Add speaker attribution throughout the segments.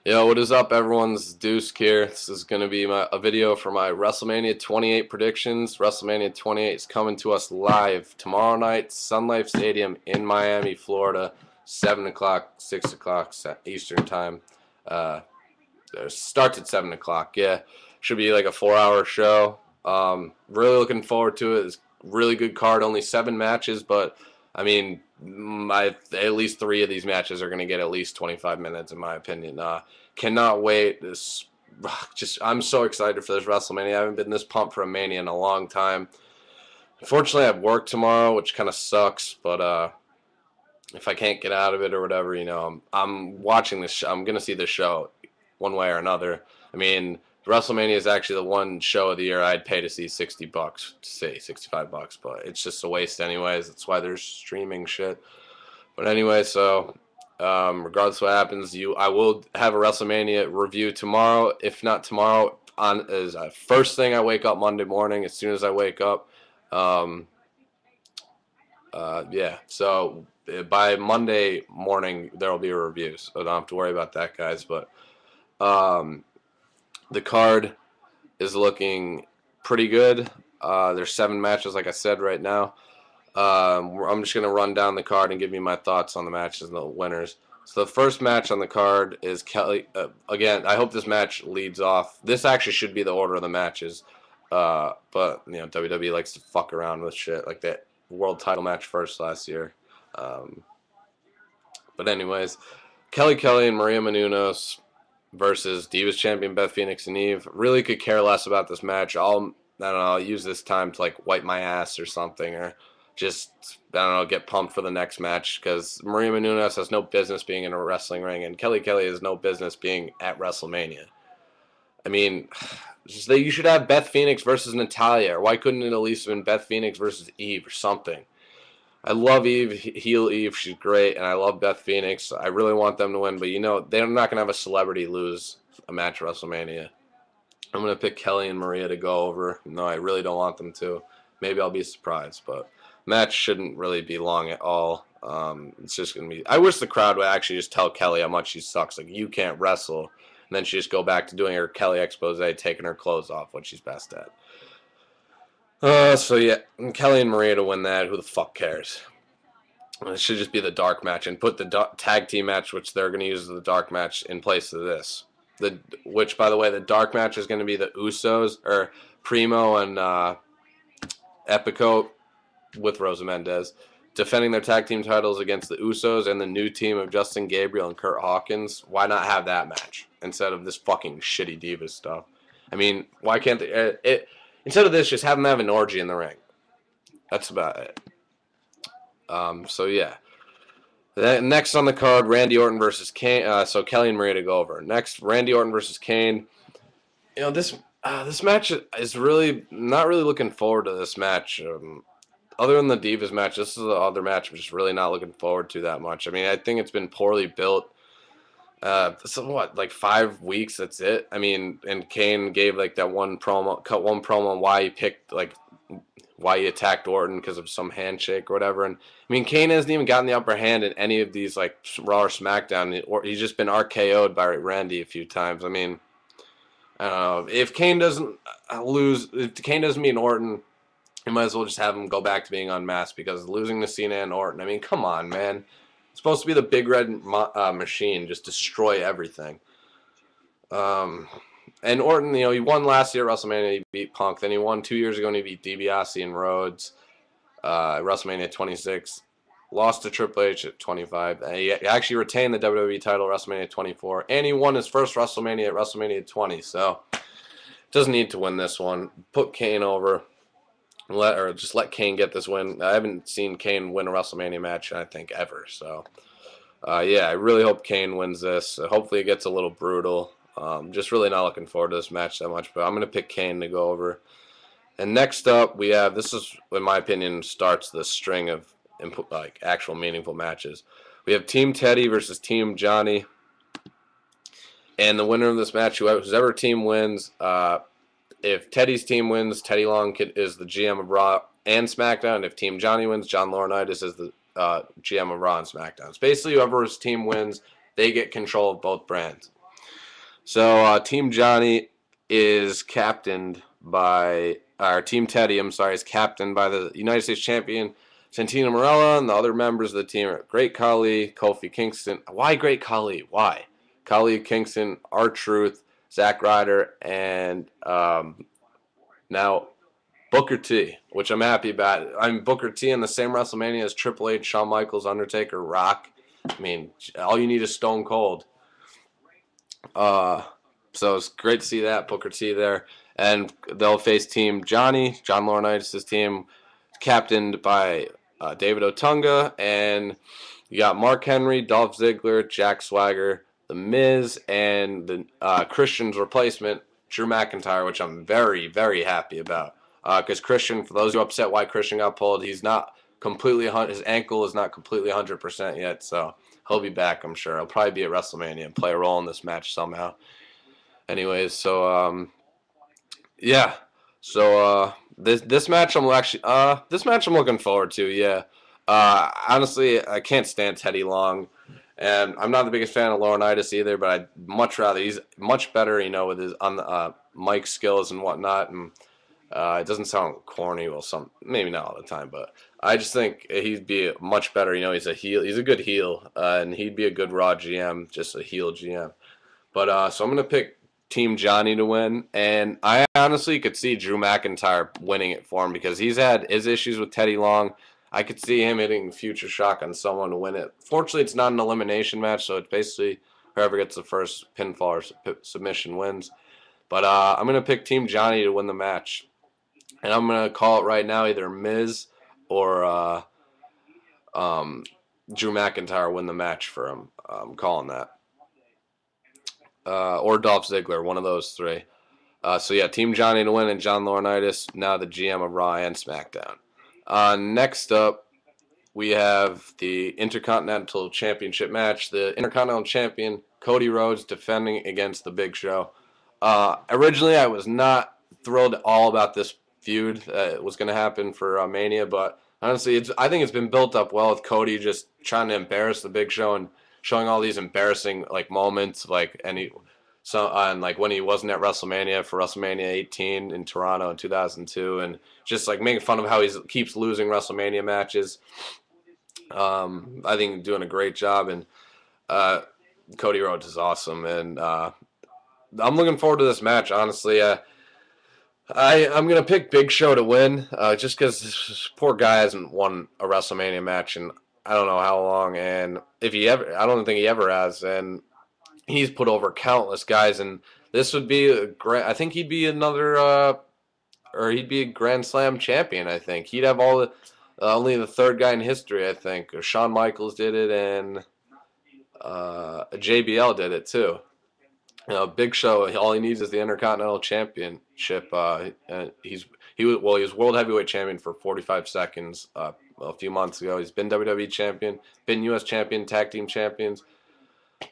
Speaker 1: Yo, what is up, everyone? This is Deuce here. This is going to be a video for my WrestleMania 28 predictions. WrestleMania 28 is coming to us live tomorrow night, Sun Life Stadium in Miami, Florida, 7 o'clock, 6 o'clock Eastern Time. It starts at 7 o'clock, yeah. Should be like a 4-hour show. Really looking forward to it. It's a really good card, only 7 matches, but I mean, at least 3 of these matches are going to get at least 25 minutes, in my opinion. Cannot wait. I'm so excited for this WrestleMania. I haven't been this pumped for a Mania in a long time. Unfortunately, I have work tomorrow, which kind of sucks. But if I can't get out of it or whatever, I'm watching this. I'm going to see the show one way or another. I mean, WrestleMania is actually the one show of the year I'd pay to see $60, to say $65, but it's just a waste anyways. That's why there's streaming shit. But anyway, so regardless of what happens, I will have a WrestleMania review tomorrow. If not tomorrow, first thing I wake up Monday morning. As soon as I wake up, yeah. So by Monday morning there will be a review, so don't have to worry about that, guys. But the card is looking pretty good. There's 7 matches, like I said, right now. I'm just going to run down the card and give you my thoughts on the matches and the winners. So the first match on the card is Kelly. Again, I hope this match leads off. This actually should be the order of the matches. But, WWE likes to fuck around with shit like that world title match first last year. But anyways, Kelly and Maria Menounos versus Divas champion Beth Phoenix and Eve. Really could care less about this match. I don't know, I'll use this time to like wipe my ass or something, or just, I don't know, get pumped for the next match, because Maria Menounos has no business being in a wrestling ring, and Kelly has no business being at WrestleMania. I mean, you should have Beth Phoenix versus Natalya, or why couldn't it at least have been Beth Phoenix versus Eve or something? I love Eve, heel Eve, she's great, and I love Beth Phoenix. I really want them to win, but they're not going to have a celebrity lose a match at WrestleMania. I'm going to pick Kelly and Maria to go over. No, I really don't want them to. Maybe I'll be surprised, but match shouldn't really be long at all. It's just going to be... I wish the crowd would actually just tell Kelly how much she sucks. Like, you can't wrestle. And then she just go back to doing her Kelly expose, taking her clothes off, what she's best at. So yeah, Kelly and Maria to win that. Who the fuck cares? It should just be the dark match, and put the tag team match, which they're going to use as the dark match, in place of this. Which, by the way, the dark match is going to be the Usos, or Primo and Epico with Rosa Mendez, defending their tag team titles against the Usos and the new team of Justin Gabriel and Kurt Hawkins. Why not have that match instead of this fucking shitty Divas stuff? I mean, why can't they... Instead of this, just have them have an orgy in the ring. That's about it. So yeah. Next on the card, Randy Orton versus Kane. So Kelly and Maria to go over. Next, Randy Orton versus Kane. This match is really not really looking forward to this match. Other than the Divas match, this is the other match I'm just really not looking forward to that much. I mean, I think it's been poorly built. Like 5 weeks, that's it. I mean, and Kane gave like that cut one promo on why he picked, like, why he attacked Orton because of some handshake or whatever. And I mean, Kane hasn't even gotten the upper hand in any of these like Raw or SmackDown, or he's just been RKO'd by Randy a few times. I mean, I don't know, if Kane doesn't beat Orton, you might as well just have him go back to being unmasked, because losing to Cena and Orton, I mean, come on, man. It's supposed to be the big red machine, just destroy everything. And Orton, he won last year at WrestleMania. He beat Punk. Then he won 2 years ago and he beat DiBiase and Rhodes at WrestleMania 26. Lost to Triple H at 25. And he actually retained the WWE title at WrestleMania 24. And he won his first WrestleMania at WrestleMania 20. So doesn't need to win this one. Put Kane over. Just let Kane get this win. I haven't seen Kane win a WrestleMania match, I think, ever. So, yeah, I really hope Kane wins this. Hopefully it gets a little brutal. Just really not looking forward to this match that much, but I'm going to pick Kane to go over. And next up, we have, this is, in my opinion, starts the string of like actual meaningful matches. We have Team Teddy versus Team Johnny. And the winner of this match, whoever team wins, if Teddy's team wins, Teddy Long is the GM of Raw and SmackDown. If Team Johnny wins, John Laurinaitis is the GM of Raw and SmackDown. It's basically whoever's team wins, they get control of both brands. So Team Johnny is captained by, or Team Teddy, I'm sorry, is captained by the United States champion Santino Marella, and the other members of the team are Great Khali, Kofi Kingston. Why Great Khali? Why? Khali, Kingston, R-Truth, Zack Ryder, and now Booker T, which I'm happy about. I'm Booker T in the same WrestleMania as Triple H, Shawn Michaels, Undertaker, Rock. I mean, all you need is Stone Cold. So it's great to see that Booker T there, and they'll face Team Johnny, John Laurinaitis' team, captained by David Otunga, and you got Mark Henry, Dolph Ziggler, Jack Swagger, The Miz, and the Christian's replacement, Drew McIntyre, which I'm very, very happy about. Because Christian, for those who are upset why Christian got pulled, he's not completely, his ankle is not completely 100% yet, so he'll be back, I'm sure. He'll probably be at WrestleMania and play a role in this match somehow. Anyways, so yeah. So this match I'm actually this match I'm looking forward to. Yeah. Honestly, I can't stand Teddy Long, and I'm not the biggest fan of Laurinaitis either. But I'd much rather he's much better, with his on the mic skills and whatnot. And it doesn't sound corny, well, maybe not all the time, but I just think he'd be much better. He's a heel. He's a good heel, and he'd be a good Raw GM, just a heel GM. But so I'm gonna pick Team Johnny to win, and I honestly could see Drew McIntyre winning it for him because he's had his issues with Teddy Long. I could see him hitting Future Shock on someone to win it. Fortunately, it's not an elimination match, so it's basically whoever gets the first pinfall or submission wins. But I'm gonna pick Team Johnny to win the match, and I'm gonna call it right now: either Miz or Drew McIntyre win the match for him. I'm calling that. Or Dolph Ziggler, one of those three. So yeah, Team Johnny to win, and John Laurinaitis, now the GM of Raw and SmackDown. Next up, we have the Intercontinental Championship match. The Intercontinental Champion, Cody Rhodes, defending against the Big Show. Originally, I was not thrilled at all about this feud that was going to happen for Mania, but honestly, I think it's been built up well with Cody just trying to embarrass the Big Show and showing all these embarrassing moments, and like when he wasn't at WrestleMania for WrestleMania 18 in Toronto in 2002, and just making fun of how he keeps losing WrestleMania matches. I think doing a great job, and Cody Rhodes is awesome, and I'm looking forward to this match. Honestly, I'm gonna pick Big Show to win, just because this poor guy hasn't won a WrestleMania match in I don't know how long, and I don't think he ever has, and he's put over countless guys, and this would be I think he'd be or he'd be a Grand Slam champion. I think he'd have only the third guy in history. I think Shawn Michaels did it, and JBL did it too. Big Show. All he needs is the Intercontinental Championship. He was World Heavyweight Champion for 45 seconds a few months ago. He's been WWE Champion, been U.S. Champion, Tag Team Champions.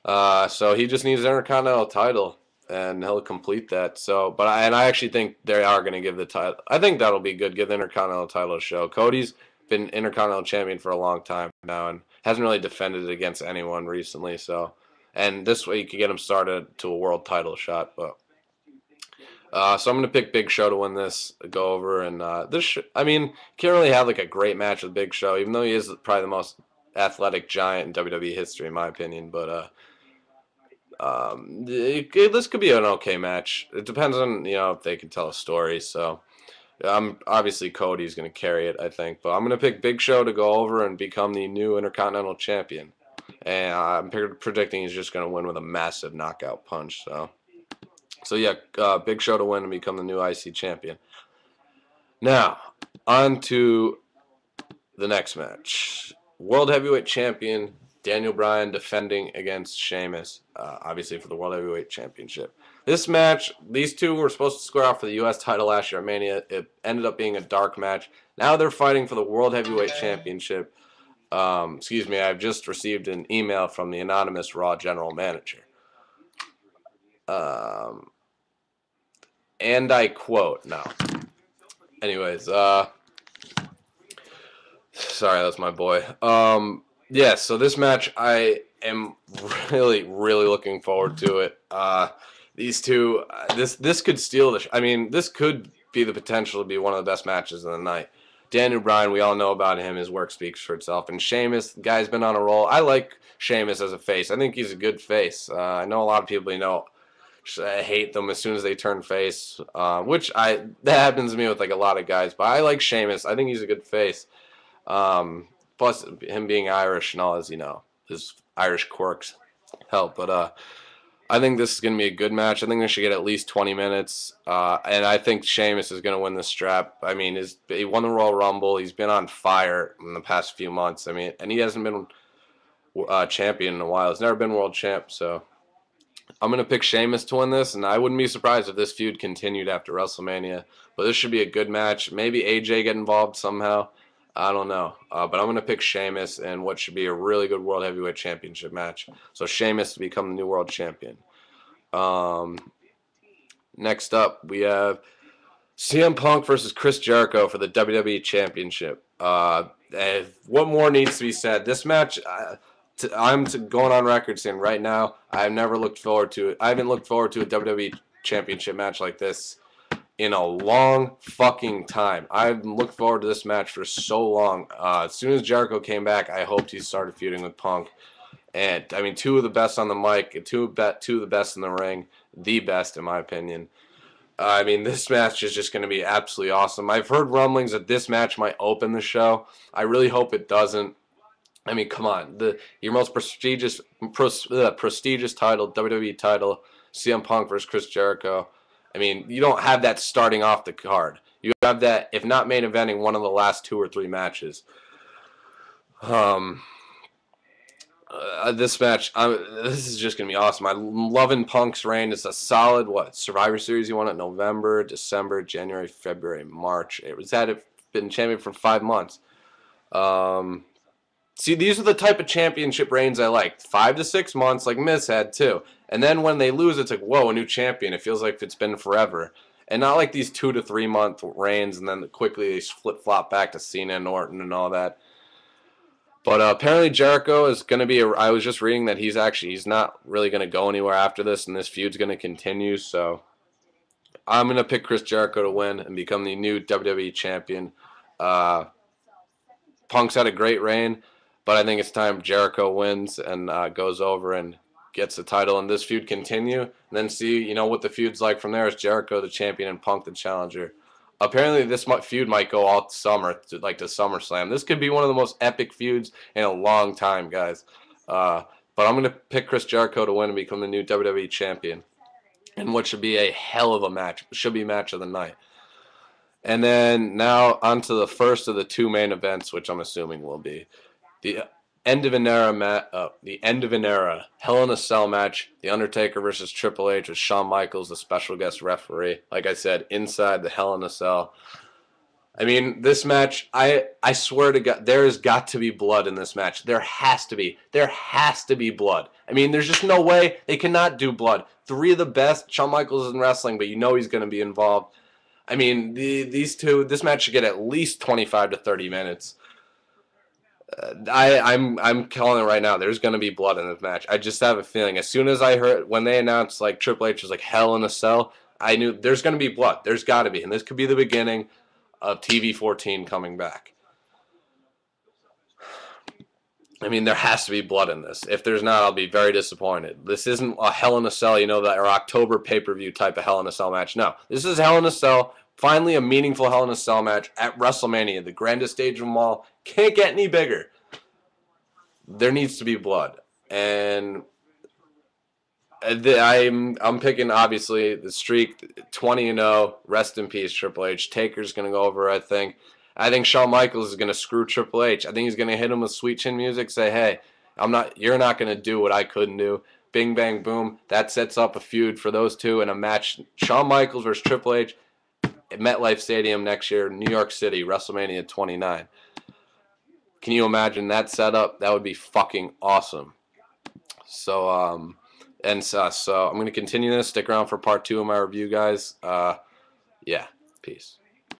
Speaker 1: So he just needs an Intercontinental title, and he'll complete that. So, I actually think they are going to give the title. I think that'll be good. Give the Intercontinental title a show. Cody's been Intercontinental Champion for a long time now, and hasn't really defended it against anyone recently. So, and this way you could get him started to a world title shot. But so I'm going to pick Big Show to win this, go over, and can't really have a great match with Big Show, even though he is probably the most athletic giant in WWE history, in my opinion. But this could be an okay match. It depends on if they can tell a story. So obviously Cody's going to carry it, I think. But I'm going to pick Big Show to go over and become the new Intercontinental Champion. And I'm predicting he's just going to win with a massive knockout punch. So yeah, Big Show to win and become the new IC champion. Now, on to the next match. World Heavyweight Champion Daniel Bryan defending against Sheamus, obviously for the World Heavyweight Championship. This match, these two were supposed to square off for the U.S. title last year at Mania. It ended up being a dark match. Now they're fighting for the World Heavyweight Championship. Excuse me, I've just received an email from the anonymous Raw General Manager. And I quote, no. Anyways, sorry, that's my boy. So this match, I am really, really looking forward to it. these two, this could steal the. I mean, this could be the potential to be one of the best matches of the night. Daniel Bryan, we all know about him. His work speaks for itself. And Sheamus, the guy's been on a roll. I like Sheamus as a face. I think he's a good face. I know a lot of people, hate them as soon as they turn face, that happens to me with like a lot of guys. But I like Sheamus. I think he's a good face. Plus, him being Irish and all his Irish quirks help. But I think this is going to be a good match. I think they should get at least 20 minutes. And I think Sheamus is going to win the strap. I mean, he won the Royal Rumble. He's been on fire in the past few months. I mean, and he hasn't been champion in a while. He's never been world champ. So I'm going to pick Sheamus to win this. And I wouldn't be surprised if this feud continued after WrestleMania. But this should be a good match. Maybe AJ get involved somehow. I don't know. But I'm going to pick Sheamus in what should be a really good World Heavyweight Championship match. So Sheamus to become the new world champion. Next up, we have CM Punk versus Chris Jericho for the WWE Championship. What more needs to be said? This match, I'm going on record saying right now, I've never looked forward to it. I haven't looked forward to a WWE Championship match like this in a long fucking time. I've looked forward to this match for so long. As soon as Jericho came back, I hoped he started feuding with Punk. And, I mean, two of the best on the mic, two of the best in the ring, the best in my opinion. I mean, this match is just going to be absolutely awesome. I've heard rumblings that this match might open the show. I really hope it doesn't. I mean, come on. Your most prestigious title, WWE title, CM Punk versus Chris Jericho. I mean, you don't have that starting off the card. You have that, if not main eventing, one of the last 2 or 3 matches. This match, this is just going to be awesome. I'm loving Punk's reign. It's a solid, Survivor Series he won it November, December, January, February, March. Been champion for 5 months. See, these are the type of championship reigns I like. 5 to 6 months, like Miz had too. And then when they lose, it's like, whoa, a new champion. It feels like it's been forever. And not like these 2 to 3 month reigns and then quickly they flip-flop back to Cena and Orton and all that. But apparently Jericho is going to be, I was just reading that he's not really going to go anywhere after this, and this feud's going to continue. So I'm going to pick Chris Jericho to win and become the new WWE champion. Punk's had a great reign, but I think it's time Jericho wins and goes over and gets the title, and this feud continue. And then see, what the feud's like from there. Is Jericho the champion and Punk the challenger. Apparently, this feud might go all summer, to SummerSlam. This could be one of the most epic feuds in a long time, guys. But I'm going to pick Chris Jericho to win and become the new WWE champion. And what should be a hell of a match. Should be match of the night. And then now on to the first of the 2 main events, which I'm assuming will be the end of an era, Hell in a Cell match, The Undertaker versus Triple H with Shawn Michaels, the special guest referee. Like I said, inside the Hell in a Cell. I mean, this match, I swear to God, there has got to be blood in this match. There has to be. There has to be blood. I mean, there's just no way they cannot do blood. 3 of the best. Shawn Michaels is in wrestling, but he's going to be involved. I mean, these two, this match should get at least 25 to 30 minutes. I'm calling it right now. There's going to be blood in this match. I just have a feeling. As soon as I heard, when they announced, Triple H was Hell in a Cell, I knew there's going to be blood. There's got to be. And this could be the beginning of TV-14 coming back. I mean, there has to be blood in this. If there's not, I'll be very disappointed. This isn't a Hell in a Cell, that or October pay-per-view type of Hell in a Cell match. No, this is Hell in a Cell. Finally, a meaningful Hell in a Cell match at WrestleMania, the grandest stage of them all. Can't get any bigger. There needs to be blood, and I'm picking obviously the streak 20-0. Rest in peace, Triple H. Taker's gonna go over. I think Shawn Michaels is gonna screw Triple H. I think he's gonna hit him with sweet chin music. Say, hey, you're not gonna do what I couldn't do. Bing bang boom. That sets up a feud for those two in a match. Shawn Michaels versus Triple H at MetLife Stadium next year, New York City, WrestleMania 29. Can you imagine that setup? That would be fucking awesome. So, I'm going to continue this. Stick around for part 2 of my review, guys. Yeah, peace.